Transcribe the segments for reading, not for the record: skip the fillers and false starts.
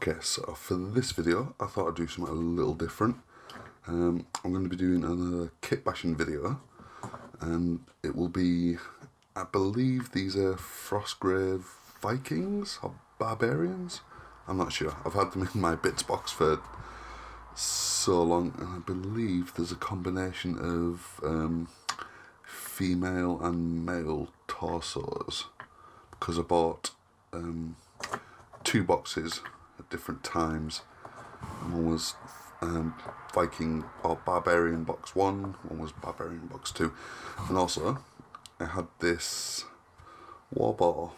Okay, so for this video, I thought I'd do something a little different. I'm going to be doing another kitbashing video, and it will be, I believe these are Frostgrave Vikings or Barbarians. I'm not sure. I've had them in my bits box for so long, and I believe there's a combination of female and male torsos, because I bought two boxes at different times. One was Viking or Barbarian box 1, one was Barbarian box 2, and also I had this war ball,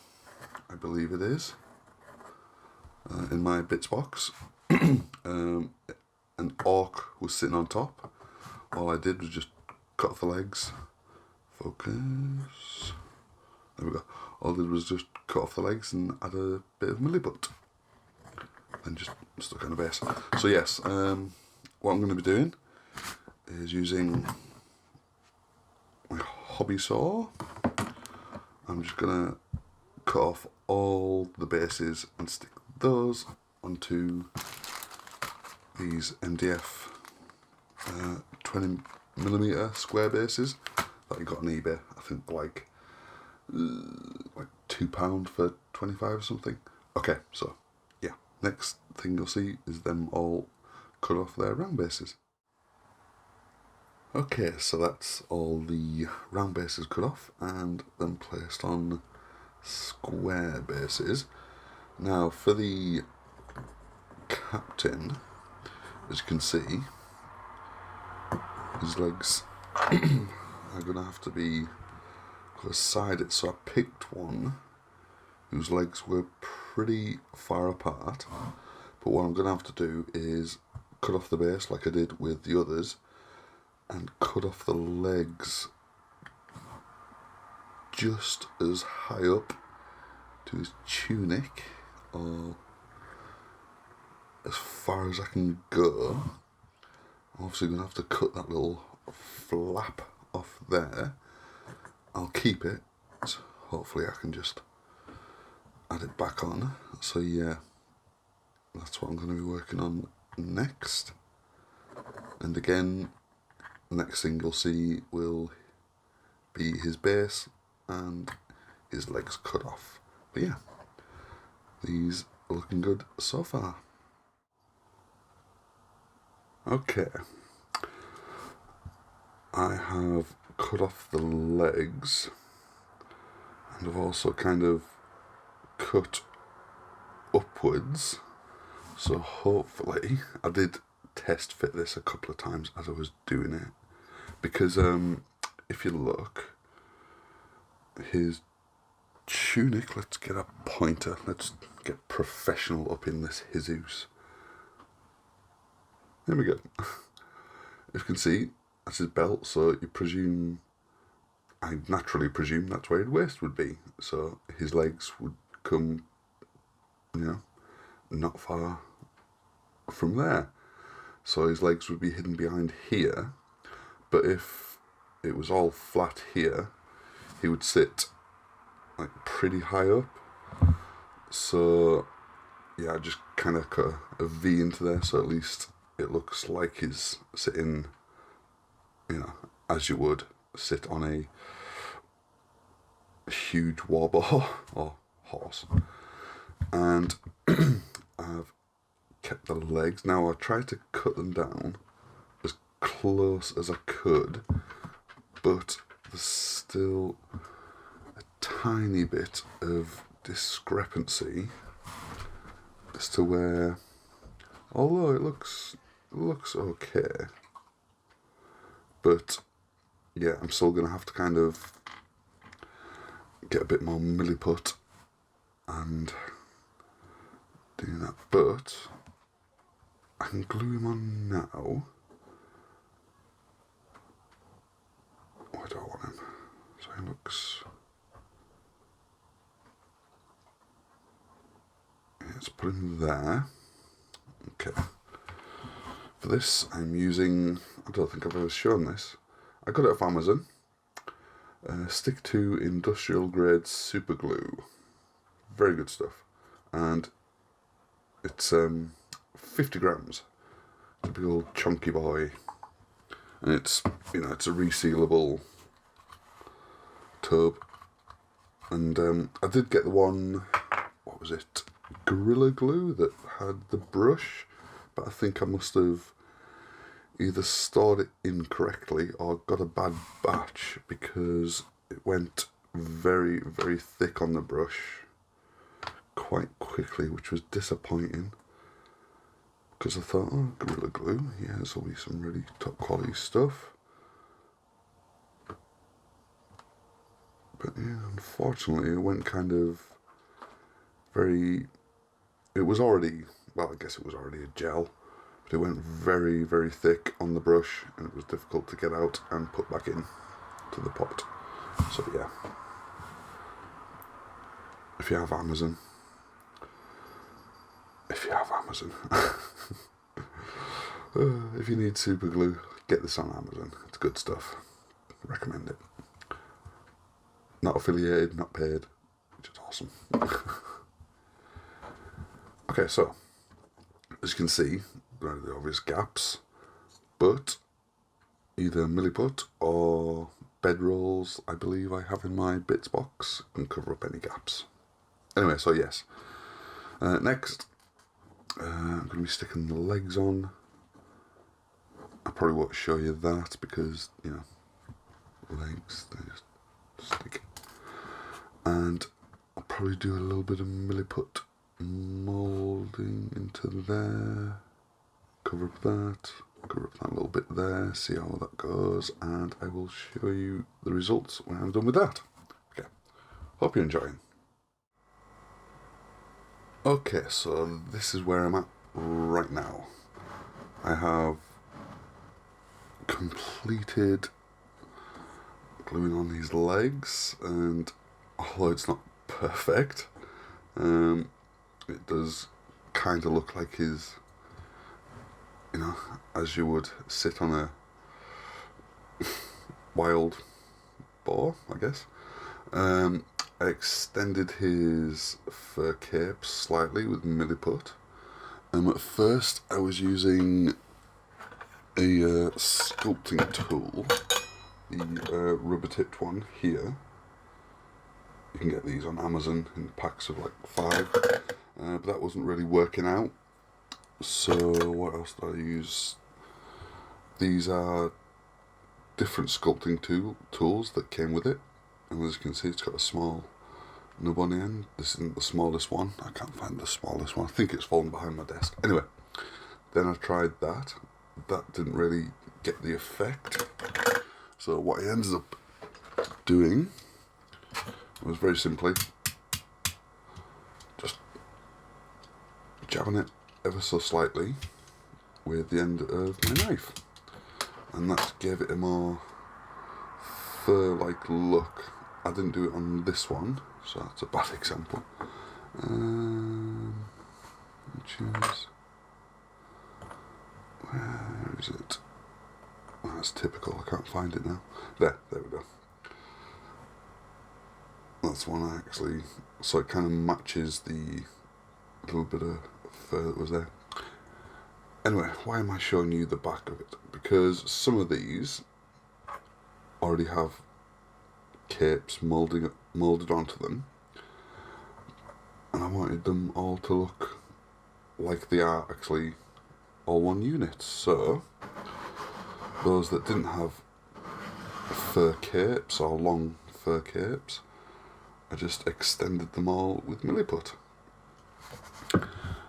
I believe it is, in my bits box. An orc was sitting on top. All I did was just cut off the legs. Focus. There we go. All I did was just cut off the legs and add a bit of milliput. And just stuck on the base. So yes, what I'm going to be doing is using my hobby saw. I'm just going to cut off all the bases and stick those onto these MDF 20mm square bases that you got on eBay. I think like £2 for 25 or something. Okay, so yeah, next thing you'll see is them all cut off their round bases. Okay, so that's all the round bases cut off and then placed on square bases. Now for the captain, as you can see, his legs are going to have to be sided, so I picked one whose legs were pretty far apart, but what I'm going to have to do is cut off the base like I did with the others and cut off the legs just as high up to his tunic, or as far as I can go. I'm obviously going to have to cut that little flap off there. I'll keep it, so hopefully I can just add it back on. So yeah, that's what I'm going to be working on next. And again, the next thing you'll see will be his base and his legs cut off. But yeah, these are looking good so far. Okay, I have cut off the legs and I've also kind of cut upwards, so hopefully I did test fit this a couple of times as I was doing it, because if you look, his tunic, let's get a pointer, let's get professional up in this Jesus. There we go. As you can see, that's his belt, so you presume, I naturally presume that's where his waist would be. So his legs would come, not far from there. So his legs would be hidden behind here. But if it was all flat here, he would sit like pretty high up. So yeah, I just kind of cut a V into there, so at least it looks like he's sitting, as you would sit on a huge war boar or horse. And I've kept the legs. Now I tried to cut them down as close as I could, but there's still a tiny bit of discrepancy as to where, although it looks okay, but yeah, I'm still going to have to kind of get a bit more milliput and do that, but I can glue him on now. I don't want him, so he looks, let's put him there. Okay. For this, I'm using, I don't think I've ever shown this, I got it off Amazon, stick to industrial grade super glue, very good stuff, and It's 50 grams. It's a big old chunky boy. And it's, it's a resealable tub. And I did get the one, what was it? Gorilla Glue that had the brush. But I think I must have either stored it incorrectly or got a bad batch because it went very, very thick on the brush quite quickly, which was disappointing because I thought, oh, Gorilla Glue, yeah, this will be some really top quality stuff. But yeah, unfortunately it went kind of it was already, well, I guess it was already a gel, but it went very, very thick on the brush and it was difficult to get out and put back in to the pot. So yeah, if you have Amazon, if you need super glue, get this on Amazon. It's good stuff. Recommend it. Not affiliated, not paid, which is awesome. Okay, so as you can see, there are the obvious gaps, but either milliput or bedrolls, I believe I have in my bits box, can cover up any gaps. Anyway, so yes. Next, I'm going to be sticking the legs on. I probably won't show you that because, legs, they just stick. And I'll probably do a little bit of milliput moulding into there. Cover up that little bit there, see how that goes, and I will show you the results when I'm done with that. Okay, hope you're enjoying. Okay, so this is where I'm at right now. I have completed gluing on these legs, and although it's not perfect, it does kind of look like his, as you would sit on a wild boar, I guess. I extended his fur cape slightly with milliput. At first I was using a sculpting tool, the rubber tipped one here. You can get these on Amazon in packs of like 5, but that wasn't really working out. So what else did I use? These are different sculpting tools that came with it, and as you can see, it's got a small nub on the end. This isn't the smallest one. I can't find the smallest one. I think it's fallen behind my desk. Anyway, then I tried that. That didn't really get the effect. So what I ended up doing was very simply just jabbing it ever so slightly with the end of my knife, and that gave it a more fur-like look. I didn't do it on this one, so that's a bad example. Which is, where is it? Oh, that's typical, I can't find it now. There we go. That's one I actually, so it kind of matches the little bit of fur that was there. Anyway, why am I showing you the back of it? Because some of these already have capes moulded onto them, and I wanted them all to look like they are actually all one unit. So those that didn't have fur capes or long fur capes, I just extended them all with milliput.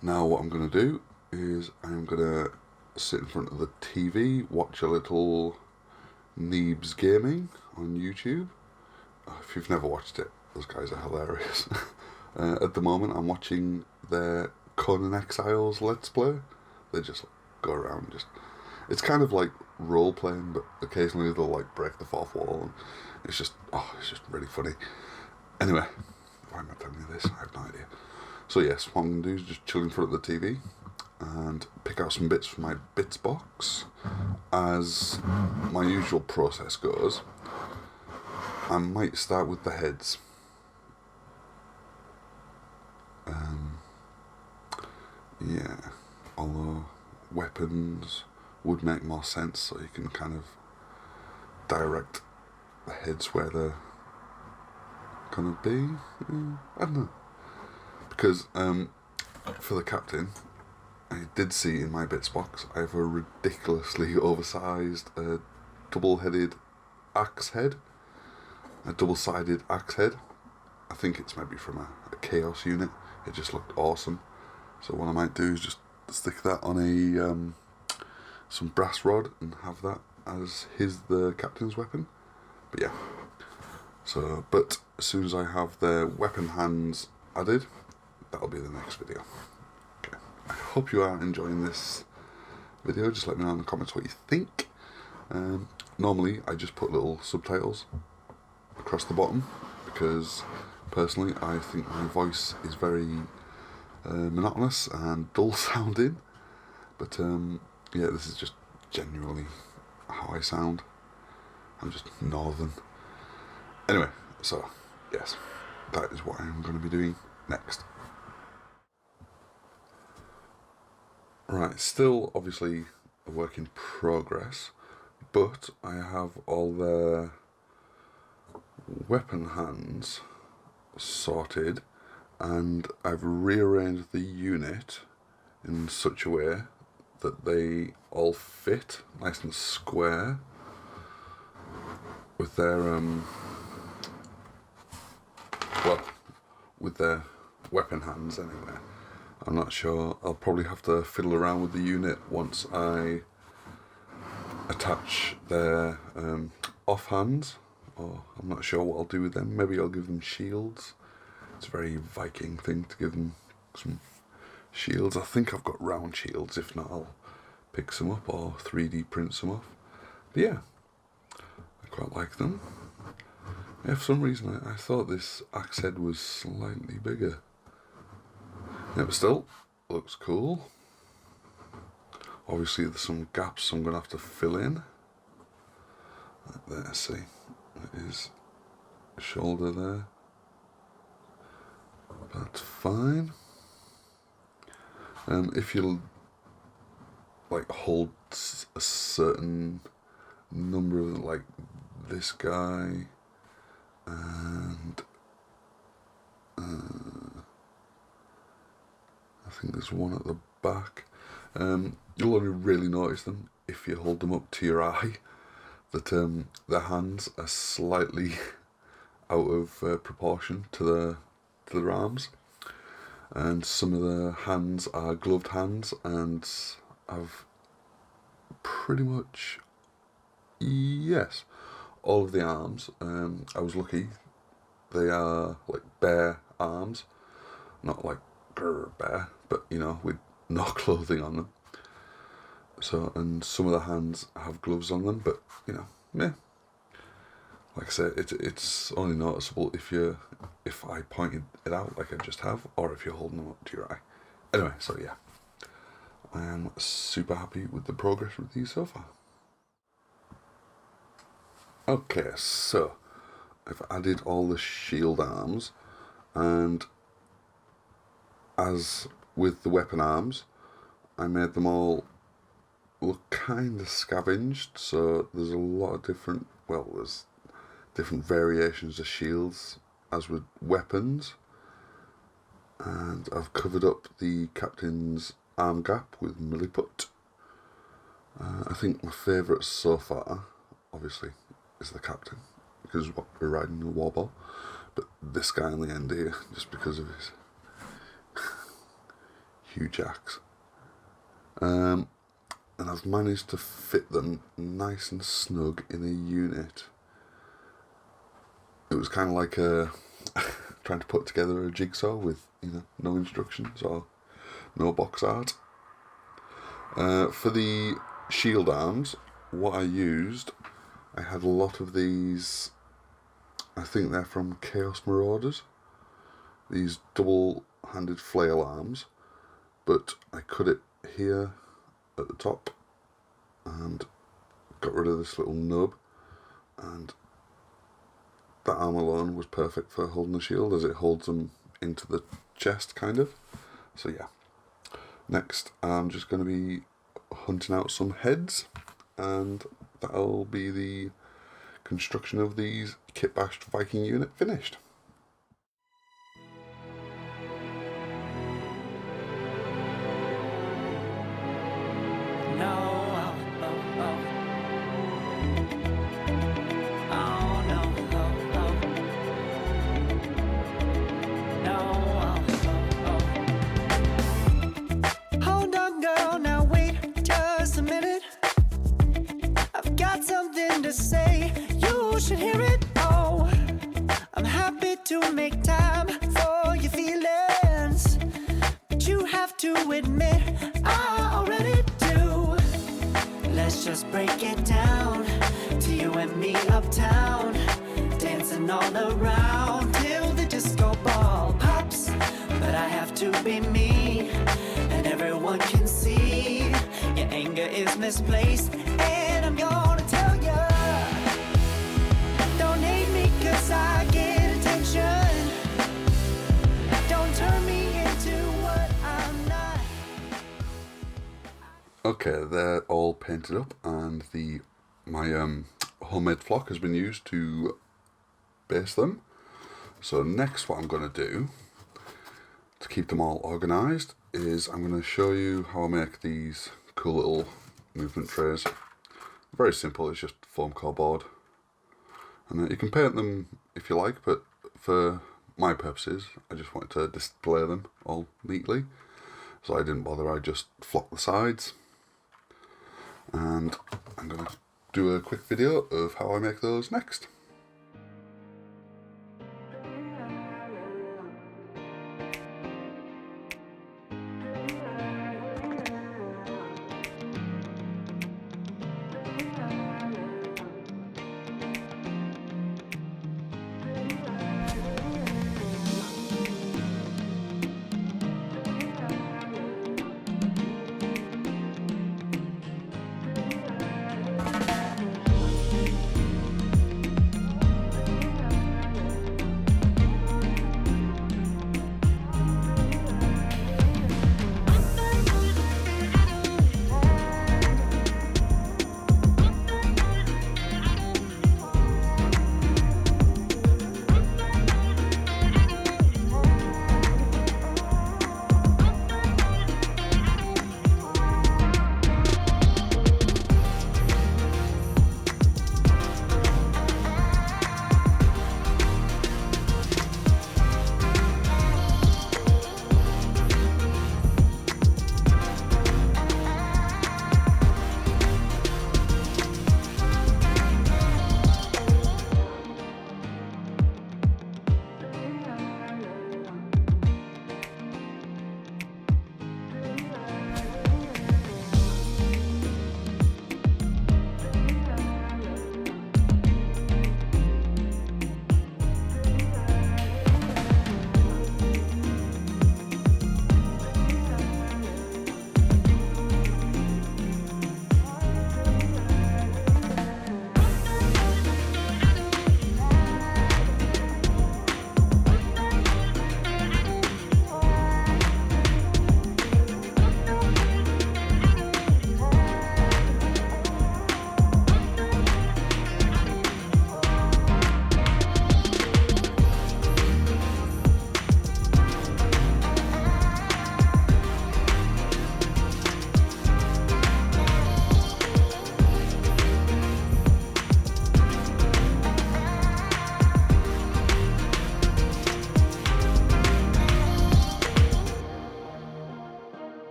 Now what I'm going to do is I'm going to sit in front of the TV, watch a little Neebs Gaming on YouTube. If you've never watched it, those guys are hilarious. At the moment I'm watching their Conan Exiles Let's Play. They just go around, it's kind of like role playing, but occasionally they'll like break the fourth wall, and it's just really funny. Anyway, why am I telling you this? I have no idea. So yes, what I'm going to do is just chill in front of the TV and pick out some bits from my bits box. As my usual process goes, I might start with the heads. yeah, although weapons would make more sense, so you can kind of direct the heads where they're gonna be. I don't know. Because for the captain, I did see in my bits box, I have a ridiculously oversized double-headed axe head, a double-sided axe head. I think it's maybe from a chaos unit. It just looked awesome. So what I might do is just stick that on a some brass rod and have that as the captain's weapon. But yeah. So, but as soon as I have the weapon hands added, that'll be the next video. Okay. I hope you are enjoying this video. Just let me know in the comments what you think. Normally, I just put little subtitles across the bottom because personally, I think my voice is very monotonous and dull sounding. But yeah, this is just genuinely how I sound. I'm just northern. Anyway, so yes, that is what I'm going to be doing next. Right, still obviously a work in progress, but I have all the weapon hands sorted, and I've rearranged the unit in such a way that they all fit nice and square with their with their weapon hands anyway. I'm not sure, I'll probably have to fiddle around with the unit once I attach their offhands, or I'm not sure what I'll do with them. Maybe I'll give them shields. It's a very Viking thing to give them some shields. I think I've got round shields, if not I'll pick some up or 3D print some off. But yeah, I quite like them. Yeah, for some reason I thought this axe head was slightly bigger. Yeah, but still, looks cool. Obviously there's some gaps I'm going to have to fill in. There, see, it is a shoulder there. That's fine. If you like hold a certain number of, like this guy, and I think there's one at the back. You'll only really notice them if you hold them up to your eye, that their hands are slightly out of proportion to their arms, and some of the hands are gloved hands, and I've pretty much, yes, all of the arms. I was lucky; they are like bare arms, not like bare, but you know, with no clothing on them. So, and some of the hands have gloves on them, but you know, yeah. Like I said, it's only noticeable if I pointed it out like I just have, or if you're holding them up to your eye. Anyway, so yeah, I am super happy with the progress with these so far. Okay, so I've added all the shield arms, and as with the weapon arms, I made them all look kind of scavenged, so there's a lot of there's different variations of shields as with weapons, and I've covered up the captain's arm gap with milliput. I think my favourite so far, obviously, is the captain, because we're riding a warball, but this guy on the end here, just because of his huge axe. And I've managed to fit them nice and snug in a unit. It was kind of like trying to put together a jigsaw with, you know, no instructions or no box art. For the shield arms, what I used, I had a lot of these, I think they're from Chaos Marauders, these double-handed flail arms, but I cut it here at the top and got rid of this little nub, and that arm alone was perfect for holding the shield, as it holds them into the chest kind of. So yeah, Next, I'm just going to be hunting out some heads, and that'll be the construction of these Kitbashed Viking unit finished. Hold on, girl, now wait just a minute. I've got something to say, you should hear it. Oh, I'm happy to make time for your feelings, but you have to admit I already do. Let's just break it down to you and me uptown, dancing all around till the disco ball pops. But I have to be me, and everyone can see your anger is misplaced, and I'm gonna tell ya, don't hate me 'cause I get attention. Don't turn me into what I'm not. Okay, they're all painted up, and my homemade flock has been used to base them. So next, what I'm going to do to keep them all organised is I'm going to show you how I make these cool little movement trays. Very simple, it's just foam cardboard, and you can paint them if you like, but for my purposes I just wanted to display them all neatly, so I didn't bother. I just flocked the sides, and I'm going to do a quick video of how I make those next.